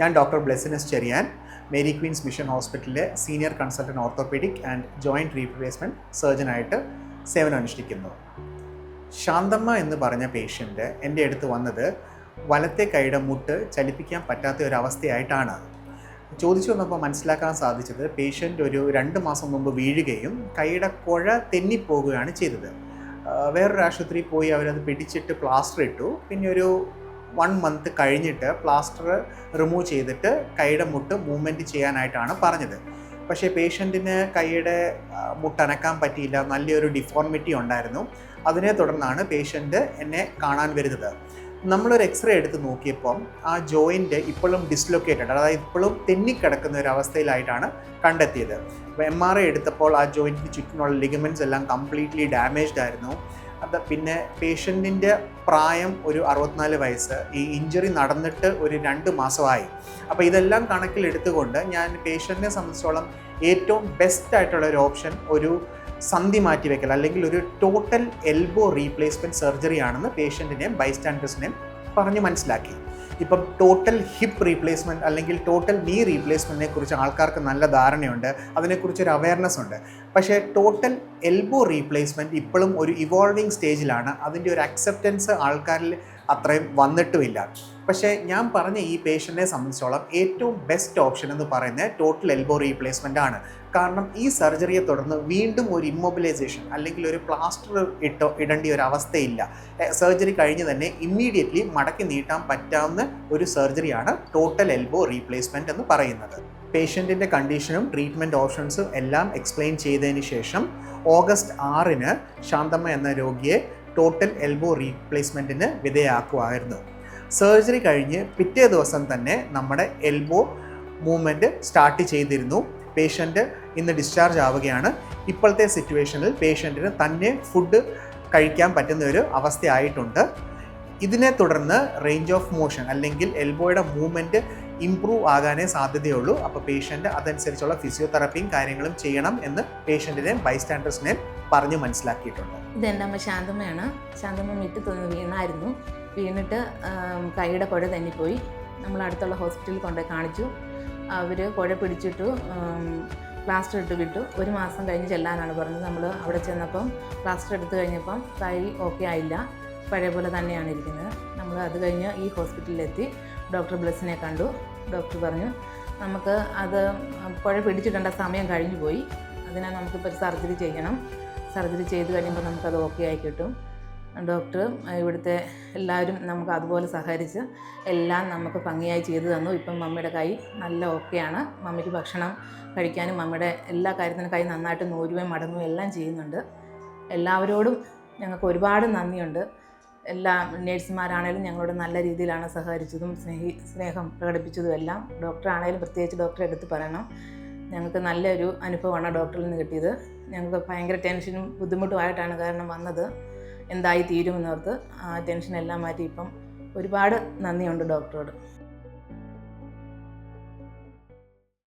ഞാൻ doctor Blessiness Cherian, Mary Queens mission ഹോസ്പിറ്റലിലെ senior consultant orthopaedic and joint replacement സർജനായിട്ട് സേവനമനുഷ്ഠിക്കുന്നു. ശാന്തമ്മ എന്ന് പറഞ്ഞ പേഷ്യൻ്റ് എൻ്റെ അടുത്ത് വന്നത് വലത്തെ കൈയുടെ മുട്ട് ചലിപ്പിക്കാൻ പറ്റാത്ത ഒരവസ്ഥയായിട്ടാണ്. ചോദിച്ചു വന്നപ്പോൾ മനസ്സിലാക്കാൻ സാധിച്ചത് പേഷ്യൻ്റ് ഒരു 2 മാസം മുമ്പ് വീഴുകയും കൈയുടെ കുഴ തെന്നിപ്പോവുകയാണ് ചെയ്തത്. വേറൊരു ആശുപത്രിയിൽ പോയി അവരത് പിടിച്ചിട്ട് പ്ലാസ്റ്റർ ഇട്ടു. പിന്നെ ഒരു 1 മന്ത് കഴിഞ്ഞിട്ട് പ്ലാസ്റ്റർ റിമൂവ് ചെയ്തിട്ട് കൈയുടെ മുട്ട് മൂവ്മെൻറ്റ് ചെയ്യാനായിട്ടാണ് പറഞ്ഞത്. പക്ഷേ പേഷ്യൻറ്റിന് കൈയുടെ മുട്ടനക്കാൻ പറ്റിയില്ല, നല്ലൊരു ഡിഫോർമിറ്റി ഉണ്ടായിരുന്നു. അതിനെ തുടർന്നാണ് പേഷ്യൻ്റ് എന്നെ കാണാൻ വരുന്നത്. നമ്മളൊരു എക്സ്റേ എടുത്ത് നോക്കിയപ്പം ആ ജോയിൻ്റ് ഇപ്പോഴും ഡിസ്ലൊക്കേറ്റഡ്, അതായത് ഇപ്പോഴും തെന്നിക്കിടക്കുന്ന ഒരു അവസ്ഥയിലായിട്ടാണ് കണ്ടെത്തിയത്. അപ്പോൾ MRI എടുത്തപ്പോൾ ആ ജോയിൻറ്റിന് ചുറ്റിനുള്ള ലിഗമെൻറ്റ്സ് എല്ലാം കംപ്ലീറ്റ്ലി ഡാമേജ്ഡ് ആയിരുന്നു. പിന്നെ പേഷ്യൻറ്റിൻ്റെ പ്രായം ഒരു 64 വയസ്സ്, ഈ ഇഞ്ചുറി നടന്നിട്ട് ഒരു 2 മാസമായി. അപ്പോൾ ഇതെല്ലാം കണക്കിലെടുത്തുകൊണ്ട് ഞാൻ പേഷ്യൻറ്റിനെ സംബന്ധിച്ചോളം ഏറ്റവും ബെസ്റ്റ് ആയിട്ടുള്ള ഒരു ഓപ്ഷൻ ഒരു സന്ധി മാറ്റിവെക്കൽ അല്ലെങ്കിൽ ഒരു ടോട്ടൽ എൽബോ റീപ്ലേസ്മെൻറ്റ് സർജറി ആണെന്ന് പേഷ്യൻറ്റിനെയും ബൈസ്റ്റാൻഡേഴ്സിനെയും പറഞ്ഞ് മനസ്സിലാക്കി. ഇപ്പം ടോട്ടൽ ഹിപ്പ് റീപ്ലേസ്മെൻറ്റ് അല്ലെങ്കിൽ ടോട്ടൽ നീ റീപ്ലേസ്മെൻറ്റിനെ കുറിച്ച് ആൾക്കാർക്ക് നല്ല ധാരണയുണ്ട്, അതിനെക്കുറിച്ചൊരു അവയർനെസ് ഉണ്ട്. പക്ഷേ ടോട്ടൽ എൽബോ റീപ്ലേസ്മെൻറ്റ് ഇപ്പോഴും ഒരു ഇവോൾവിങ് സ്റ്റേജിലാണ്. അതിൻ്റെ ഒരു അക്സെപ്റ്റൻസ് ആൾക്കാരിൽ അത്രയും വന്നിട്ടുമില്ല. പക്ഷേ ഞാൻ പറഞ്ഞ ഈ പേഷ്യൻറ്റിനെ സംബന്ധിച്ചോളം ഏറ്റവും ബെസ്റ്റ് ഓപ്ഷൻ എന്ന് പറയുന്നത് ടോട്ടൽ എൽബോ റീപ്ലേസ്മെൻ്റ് ആണ്. കാരണം ഈ സർജറിയെ തുടർന്ന് വീണ്ടും ഒരു ഇമ്മൊബിലൈസേഷൻ അല്ലെങ്കിൽ ഒരു പ്ലാസ്റ്റർ ഇടേണ്ട ഒരു അവസ്ഥയില്ല. സർജറി കഴിഞ്ഞ് തന്നെ ഇമ്മീഡിയറ്റ്ലി മടക്കി നീട്ടാൻ പറ്റാവുന്ന ഒരു സർജറിയാണ് ടോട്ടൽ എൽബോ റീപ്ലേസ്മെൻറ്റ് എന്ന് പറയുന്നത്. പേഷ്യൻറ്റിൻ്റെ കണ്ടീഷനും ട്രീറ്റ്മെൻറ്റ് ഓപ്ഷൻസും എല്ലാം എക്സ്പ്ലെയിൻ ചെയ്തതിന് ശേഷം ഓഗസ്റ്റ് 6-ന് ശാന്തമ്മ എന്ന രോഗിയെ ടോട്ടൽ എൽബോ റീപ്ലേസ്മെൻറ്റിന് വിധേയമാക്കുമായിരുന്നു. സർജറി കഴിഞ്ഞ് പിറ്റേ ദിവസം തന്നെ നമ്മുടെ എൽബോ മൂവ്മെൻറ്റ് സ്റ്റാർട്ട് ചെയ്തിരുന്നു. പേഷ്യൻ്റ് ഇന്ന് ഡിസ്ചാർജ് ആവുകയാണ്. ഇപ്പോഴത്തെ സിറ്റുവേഷനിൽ പേഷ്യൻറ്റിന് തന്നെ ഫുഡ് കഴിക്കാൻ പറ്റുന്ന ഒരു അവസ്ഥയായിട്ടുണ്ട്. ഇതിനെ തുടർന്ന് റേഞ്ച് ഓഫ് മോഷൻ അല്ലെങ്കിൽ എൽബോയുടെ മൂവ്മെൻറ്റ് ഇംപ്രൂവ് ആകാനേ സാധ്യതയുള്ളൂ. അപ്പോൾ പേഷ്യൻ്റ് അതനുസരിച്ചുള്ള ഫിസിയോതെറാപ്പിയും കാര്യങ്ങളും ചെയ്യണം എന്ന് പേഷ്യൻറ്റിനെയും ബൈസ്റ്റാൻഡേഴ്സിനെയും പറഞ്ഞ് മനസ്സിലാക്കിയിട്ടുണ്ട്. ഇതെൻ്റെ അമ്മ ശാന്തമ്മയാണ്. ശാന്തമ്മ വീണായിരുന്നു. വീണിട്ട് കൈയുടെ കുഴ തെന്നിപ്പോയി. നമ്മൾ അടുത്തുള്ള ഹോസ്പിറ്റലിൽ കൊണ്ടുപോയി കാണിച്ചു. അവർ കുഴ പിടിച്ചിട്ടു, പ്ലാസ്റ്റർ ഇട്ട് വിട്ടു. 1 മാസം കഴിഞ്ഞ് ചെല്ലാനാണ് പറഞ്ഞത്. നമ്മൾ അവിടെ ചെന്നപ്പം പ്ലാസ്റ്റർ എടുത്തു കഴിഞ്ഞപ്പം കൈ ഓക്കെ ആയില്ല, പഴയ പോലെ തന്നെയാണ് ഇരിക്കുന്നത്. നമ്മൾ അത് കഴിഞ്ഞ് ഈ ഹോസ്പിറ്റലിലെത്തി ഡോക്ടർ ബ്ലെസ്സിനെ കണ്ടു. ഡോക്ടർ പറഞ്ഞു നമുക്ക് അത് കുഴ പിടിച്ചിട്ടേണ്ട സമയം കഴിഞ്ഞു പോയി, അതിനാൽ നമുക്കിപ്പോൾ ഒരു സർജറി ചെയ്യണം. സർജറി ചെയ്ത് കഴിയുമ്പോൾ നമുക്കത് ഓക്കെ ആയി കിട്ടും. ഡോക്ടർ ഇവിടുത്തെ എല്ലാവരും നമുക്ക് അതുപോലെ സഹകരിച്ച് എല്ലാം നമുക്ക് ഭംഗിയായി ചെയ്തു തന്നു. ഇപ്പം മമ്മിയുടെ കൈ നല്ല ഓക്കെയാണ്. മമ്മിക്ക് ഭക്ഷണം കഴിക്കാനും മമ്മിയുടെ എല്ലാ കാര്യത്തിനും കൈ നന്നായിട്ട് നൂരുകയും മടങ്ങുകയും എല്ലാം ചെയ്യുന്നുണ്ട്. എല്ലാവരോടും ഞങ്ങൾക്ക് ഒരുപാട് നന്ദിയുണ്ട്. എല്ലാ നേഴ്സുമാരാണേലും ഞങ്ങളോട് നല്ല രീതിയിലാണ് സഹകരിച്ചതും സ്നേഹം പ്രകടിപ്പിച്ചതും എല്ലാം. ഡോക്ടറാണേലും പ്രത്യേകിച്ച് ഡോക്ടറെ എടുത്ത് പറയണം. ഞങ്ങൾക്ക് നല്ലൊരു അനുഭവമാണ് ഡോക്ടറിൽ നിന്ന് കിട്ടിയത്. ഞങ്ങൾക്ക് ഭയങ്കര ടെൻഷനും ബുദ്ധിമുട്ടുമായിട്ടാണ് കാരണം വന്നത്, എന്തായി തീരുമെന്നോർത്ത്. ആ ടെൻഷനെല്ലാം മാറ്റി ഇപ്പം ഒരുപാട് നന്ദിയുണ്ട് ഡോക്ടറോട്.